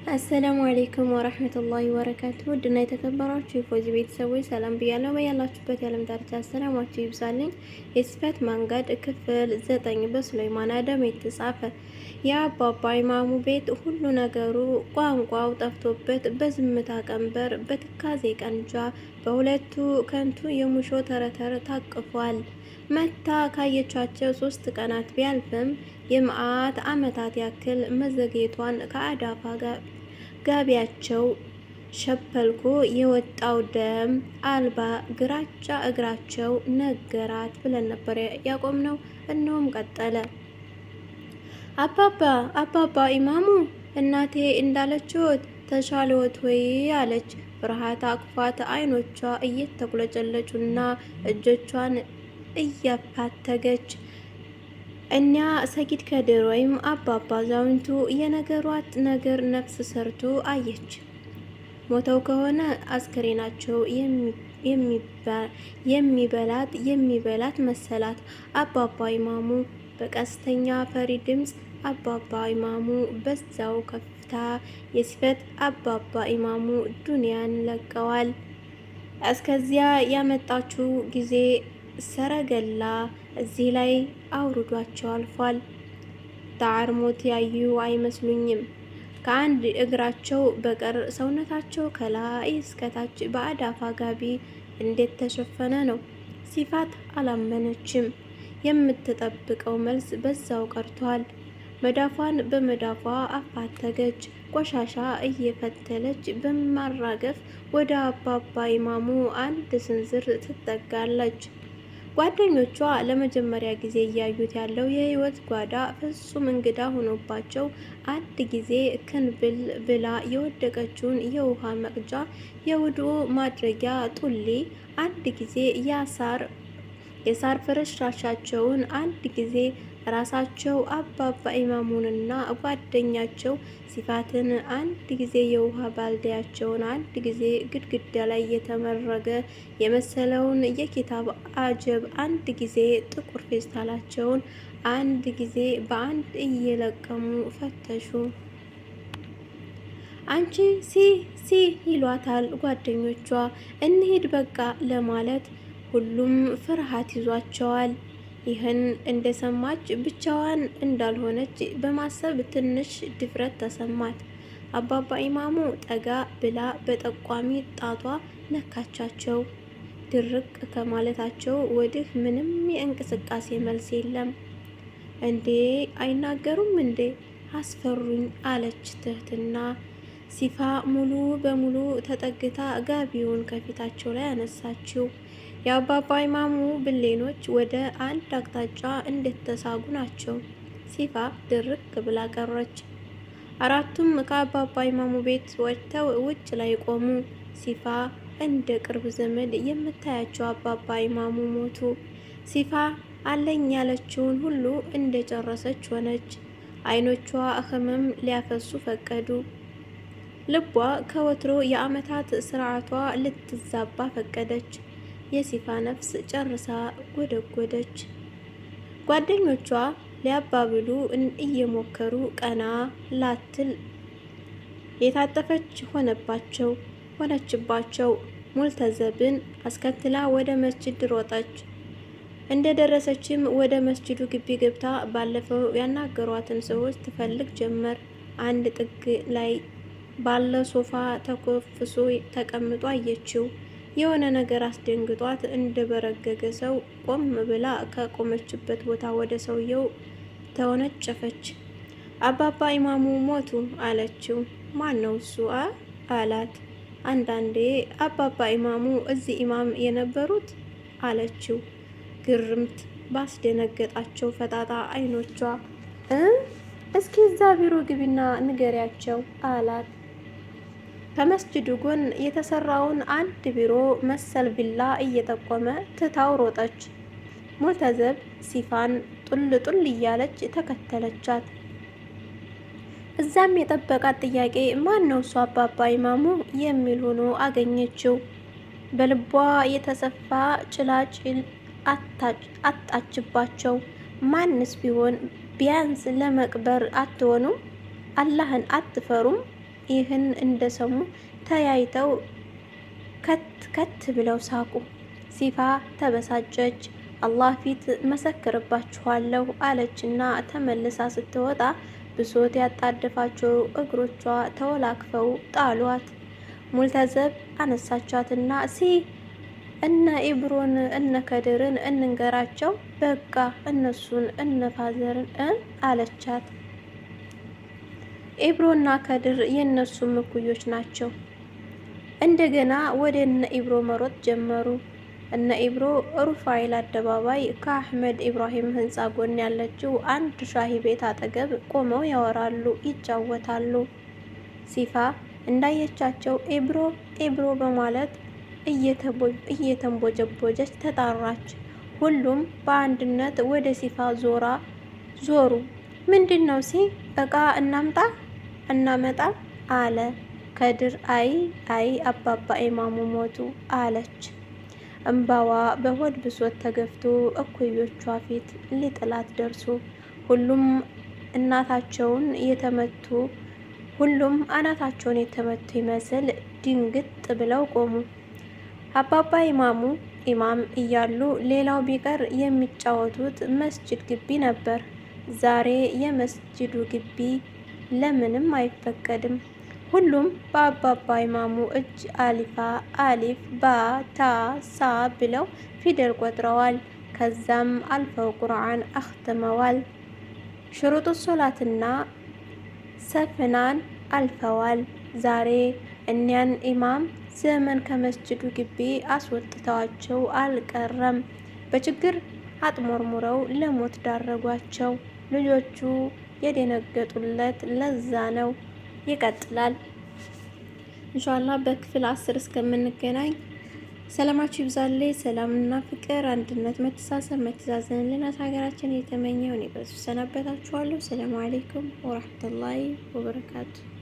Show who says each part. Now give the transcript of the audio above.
Speaker 1: አሰላሙ አሌይኩም ወረህመቱላሂ ወበረካቱ። ውድና የተከበራችሁ የፎዚ ቤተሰቦች ሰላም ብያለሁ። በያላችሁበት የዓለም ዳርቻ ሰላማችሁ ይብዛልኝ። የሲፈት መንገድ ክፍል 9 በሱለይማን አደም የተጻፈ። የአባባ ኢማሙ ቤት ሁሉ ነገሩ ቋንቋው ጠፍቶበት በዝምታ ቀንበር በትካዜ ቀንጃ በሁለቱ ከንቱ የሙሾ ተረተር ታቅፏል። መታ ካየቻቸው 3 ቀናት ቢያልፍም የመዓት ዓመታት ያክል መዘግየቷን ከአዳፋ ጋቢያቸው ሸፐልኮ የወጣው ደም አልባ ግራጫ እግራቸው ነገራት ብለን ነበር ያቆምነው። እነሆም ቀጠለ። አባባ ኢማሙ እናቴ እንዳለችዎት ተሻለዎት ወይ አለች። ፍርሃት አቅፏት አይኖቿ እየተቁለጨለጩና እጆቿን እያፋተገች እኒያ ሰጊድ ከድር ወይም አባባ አዛውንቱ የነገሯት ነገር ነፍስ ሰርቶ አየች። ሞተው ከሆነ አስክሬናቸው የሚበላት መሰላት። አባባ ኢማሙ በቀስተኛ ፈሪ ድምፅ አባባ ኢማሙ በዛው ከፍታ የሲፈት አባባ ኢማሙ ዱንያን ለቀዋል። እስከዚያ ያመጣችው ጊዜ ሰረገላ እዚህ ላይ አውርዷቸው አልፏል። ተዓርሞት ያዩ አይመስሉኝም። ከአንድ እግራቸው በቀር ሰውነታቸው ከላይ እስከታች በአዳፋ ጋቢ እንዴት ተሸፈነ ነው። ሲፋት አላመነችም። የምትጠብቀው መልስ በዛው ቀርቷል። መዳፏን በመዳፏ አፋተገች። ቆሻሻ እየፈተለች በማራገፍ ወደ አባባ ኢማሙ አንድ ስንዝር ትጠጋለች። ጓደኞቿ ለመጀመሪያ ጊዜ እያዩት ያለው የህይወት ጓዳ ፍጹም እንግዳ ሆኖባቸው አንድ ጊዜ ክንብል ብላ የወደቀችውን የውሃ መቅጃ የውድኡ ማድረጊያ ጡሊ፣ አንድ ጊዜ የሳር ፍርስራሻቸውን፣ አንድ ጊዜ ራሳቸው አባባ ኢማሙንና ጓደኛቸው ሲፋትን፣ አንድ ጊዜ የውሃ ባልዲያቸውን፣ አንድ ጊዜ ግድግዳ ላይ የተመረገ የመሰለውን የኪታብ አጀብ፣ አንድ ጊዜ ጥቁር ፌስታላቸውን፣ አንድ ጊዜ በአንድ እየለቀሙ ፈተሹ። አንቺ ሲ ይሏታል ጓደኞቿ። እንሂድ በቃ ለማለት ሁሉም ፍርሃት ይዟቸዋል። ይህን እንደሰማች ብቻዋን እንዳልሆነች በማሰብ ትንሽ ድፍረት ተሰማት። አባባ ኢማሙ ጠጋ ብላ በጠቋሚ ጣቷ ነካቻቸው። ድርቅ ከማለታቸው ወዲህ ምንም የእንቅስቃሴ መልስ የለም። እንዴ አይናገሩም እንዴ? አስፈሩኝ አለች ትህትና። ሲፋ ሙሉ በሙሉ ተጠግታ ጋቢውን ከፊታቸው ላይ አነሳችው። የአባባ ኢማሙ ብሌኖች ወደ አንድ አቅጣጫ እንደተሳቡ ናቸው። ሲፋ ድርቅ ብላ ቀረች። አራቱም ከአባባ ኢማሙ ቤት ወጥተው ውጭ ላይ ቆሙ። ሲፋ እንደ ቅርብ ዘመድ የምታያቸው አባባ ኢማሙ ሞቱ። ሲፋ አለኝ ያለችውን ሁሉ እንደጨረሰች ሆነች። አይኖቿ ህመም ሊያፈሱ ፈቀዱ። ልቧ ከወትሮ የዓመታት ስርዓቷ ልትዛባ ፈቀደች። የሲፋ ነፍስ ጨርሳ ጎደጎደች። ጓደኞቿ ሊያባብሉ እየሞከሩ ቀና ላትል የታጠፈች ሆነችባቸው። ሙልተዘብን አስከትላ ወደ መስጂድ ሮጠች። እንደደረሰችም ወደ መስጂዱ ግቢ ገብታ ባለፈው ያናገሯትን ሰዎች ትፈልግ ጀመር። አንድ ጥግ ላይ ባለ ሶፋ ተኮፍሶ ተቀምጦ አየችው። የሆነ ነገር አስደንግጧት እንደበረገገ ሰው ቆም ብላ ከቆመችበት ቦታ ወደ ሰውየው ተወነጨፈች። አባባ ኢማሙ ሞቱ አለችው። ማን ነው እሱ አላት። አንዳንዴ አባባ ኢማሙ እዚህ ኢማም የነበሩት አለችው። ግርምት ባስደነገጣቸው ፈጣጣ አይኖቿ እስኪ እዛ ቢሮ ግቢና ንገሪያቸው አላት። ከመስጅዱ ጎን የተሰራውን አንድ ቢሮ መሰል ቪላ እየጠቆመ ትታው ሮጠች። ሙልተዘብ ሲፋን ጡል እያለች ተከተለቻት። እዛም የጠበቃት ጥያቄ ማን ነው እሱ አባባ ኢማሙ የሚል ሆኖ አገኘችው። በልቧ የተሰፋ ጭላጭል አጣችባቸው። ማንስ ቢሆን ቢያንስ ለመቅበር አትሆኑም? አላህን አትፈሩም? ይህን እንደሰሙ ተያይተው ከት ብለው ሳቁ። ሲፋ ተበሳጨች። አላህ ፊት መሰክርባችኋለሁ አለችና ተመልሳ ስትወጣ ብሶት ያጣደፋቸው እግሮቿ ተወላክፈው ጣሏት። ሙልተዘብ አነሳቻትና እነ ኢብሮን እነ ከድርን እንንገራቸው፣ በቃ እነሱን እነ ፋዘርን አለቻት። ኢብሮና ከድር የእነሱም እኩዮች ናቸው። እንደገና ወደ እነ ኢብሮ መሮጥ ጀመሩ። እነ ኢብሮ ሩፋኤል አደባባይ ከአህመድ ኢብራሂም ህንፃ ጎን ያለችው አንድ ሻሂ ቤት አጠገብ ቆመው ያወራሉ፣ ይጫወታሉ። ሲፋ እንዳየቻቸው ኢብሮ በማለት እየተንቦጀቦጀች ተጣራች። ሁሉም በአንድነት ወደ ሲፋ ዞሩ። ምንድን ነው እቃ እናመጣ አለ ከድር። አይ አባባ ኢማሙ ሞቱ አለች። እምባዋ በሆድ ብሶት ተገፍቶ እኩዮቿ ፊት ሊጥላት ደርሶ ሁሉም አናታቸውን የተመቱ ይመስል ድንግጥ ብለው ቆሙ። አባባ ኢማም እያሉ ሌላው ቢቀር የሚጫወቱት መስጂድ ግቢ ነበር። ዛሬ የመስጂዱ ግቢ ለምንም አይፈቀድም። ሁሉም በአባባ ኢማሙ እጅ አሊፍ ባ ታ ሳ ብለው ፊደል ቆጥረዋል። ከዛም አልፈው ቁርአን አኽትመዋል። ሽሩጡ ሶላትና ሰፍናን አልፈዋል። ዛሬ እኒያን ኢማም ዘመን ከመስጂዱ ግቢ አስወጥተዋቸው አልቀረም። በችግር አጥሞርሙረው ለሞት ዳረጓቸው። ልጆቹ የደነገጡለት ለዛ ነው። ይቀጥላል ኢንሻአላህ። በክፍል 10 እስከምንገናኝ ሰላማችሁ ይብዛልኝ። ሰላምና ፍቅር፣ አንድነት፣ መተሳሰብ፣ መተዛዘን ለናት ሀገራችን የተመኘውን ይበዙ ሰናበታችኋለሁ። ሰላም አለይኩም ወራህመቱላሂ ወበረካቱ።